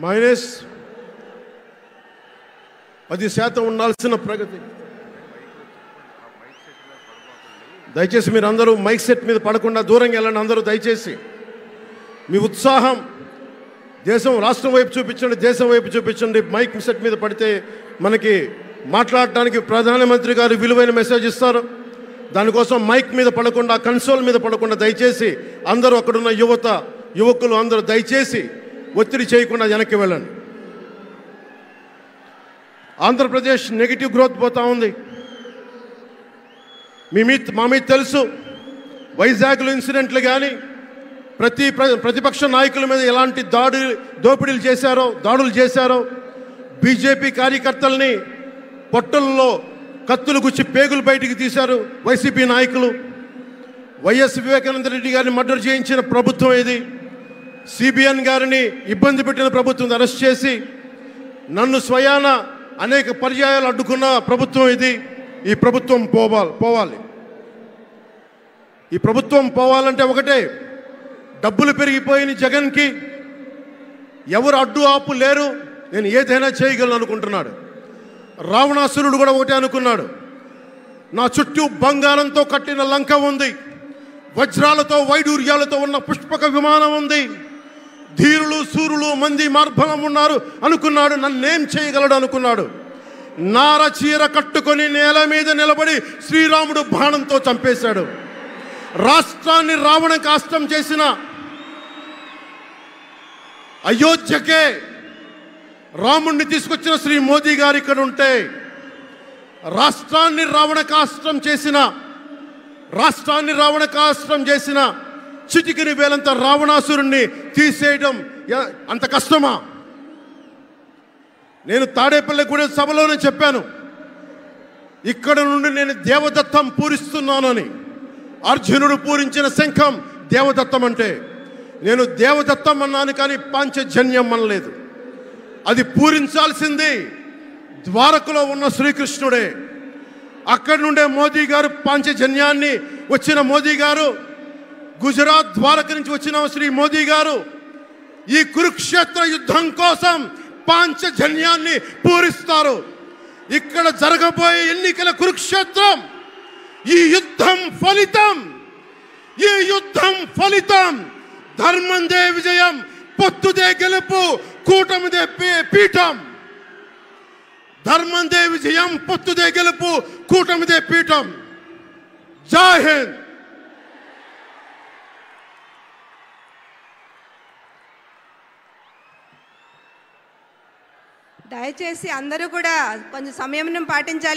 -10% ఉండాల్సిన ప్రగతి. దయచేసి మీరు అందరూ మైక్ సెట్ మీద పడకుండా దూరంగా వెళ్ళండి. అందరూ దయచేసి మీ ఉత్సాహం దేశం రాష్ట్రం వైపు చూపించండి, దేశం వైపు చూపించండి. మైక్ సెట్ మీద పడితే మనకి మాట్లాడటానికి ప్రధానమంత్రి గారు విలువైన మెసేజ్ ఇస్తారు. దానికోసం మైక్ మీద పడకుండా, కన్సోల్ మీద పడకుండా దయచేసి అందరూ అక్కడున్న యువకులు అందరూ దయచేసి ఒత్తిడి చేయకుండా వెనక్కి వెళ్ళండి. ఆంధ్రప్రదేశ్ నెగిటివ్ గ్రోత్ పోతా ఉంది. మా మీద తెలుసు వైజాగ్లో ఇన్సిడెంట్లు కానీ ప్రతిపక్ష నాయకుల మీద ఎలాంటి దాడులు చేశారో బీజేపీ కార్యకర్తల్ని పొట్టల్లో కత్తులు గుచ్చి పేగులు బయటికి తీశారు వైసీపీ నాయకులు. వైఎస్ వివేకానంద రెడ్డి గారిని మర్డర్ చేయించిన ప్రభుత్వం ఇది. సిబిఎన్ గారిని ఇబ్బంది పెట్టిన ప్రభుత్వం అరెస్ట్ చేసి నన్ను స్వయాన అనేక పర్యాయాలు అడ్డుకున్న ప్రభుత్వం ఇది. ఈ ప్రభుత్వం పోవాలి. ఈ ప్రభుత్వం పోవాలంటే ఒకటే, డబ్బులు పెరిగిపోయిన జగన్కి ఎవరు అడ్డు ఆపు లేరు, నేను ఏదైనా చేయగలను అనుకుంటున్నాడు. రావణాసురుడు కూడా ఒకటే అనుకున్నాడు, నా చుట్టూ బంగారంతో కట్టిన లంక ఉంది, వజ్రాలతో వైడూర్యాలతో ఉన్న పుష్పక విమానం ఉంది, ధీరులు సూరులు మంది మార్బలం ఉన్నారు అనుకున్నాడు. నన్నేం చేయగలడు అనుకున్నాడు. నార చీర కట్టుకొని నేల మీద నిలబడి శ్రీరాముడు బాణంతో చంపేశాడు. రాష్ట్రాన్ని రావణ కాష్టం చేసిన అయోధ్యకే రాముణ్ణి తీసుకొచ్చిన శ్రీ మోదీ గారు ఇక్కడ ఉంటే, రాష్ట్రాన్ని రావణ కాష్టం చేసిన చిటికిని వేలంత రావణాసురుణ్ణి తీసేయడం అంత కష్టమా? నేను తాడేపల్లిగూడెం సభలోనే చెప్పాను, ఇక్కడ నుండి నేను దేవదత్తం పూరిస్తున్నానని. అర్జునుడు పూరించిన శంఖం దేవదత్తం అంటే నేను దేవదత్తం అన్నాను, కానీ పాంచజన్యం అనలేదు. అది పూరించాల్సింది ద్వారకలో ఉన్న శ్రీకృష్ణుడే. అక్కడి నుండే మోదీ గారు పాంచజన్యాన్ని వచ్చిన మోదీ గారు, గుజరాత్ ద్వారక నుంచి వచ్చిన శ్రీ మోదీ గారు ఈ కురుక్షేత్ర యుద్ధం కోసం పాంచజన్యాన్ని పూరిస్తారు. ఇక్కడ జరగబోయే ఎన్నికల కురుక్షేత్రం, ఈ యుద్ధం ఫలితం ధర్మందే విజయం, పొత్తుదే గెలుపు, కూటమిదే పీఠం. ధర్మందే విజయం, పొత్తుదే గెలుపు, కూటమిదే పీఠం. జై హింద్. దయచేసి అందరూ కూడా కొంచెం సమయం పాటించాలి.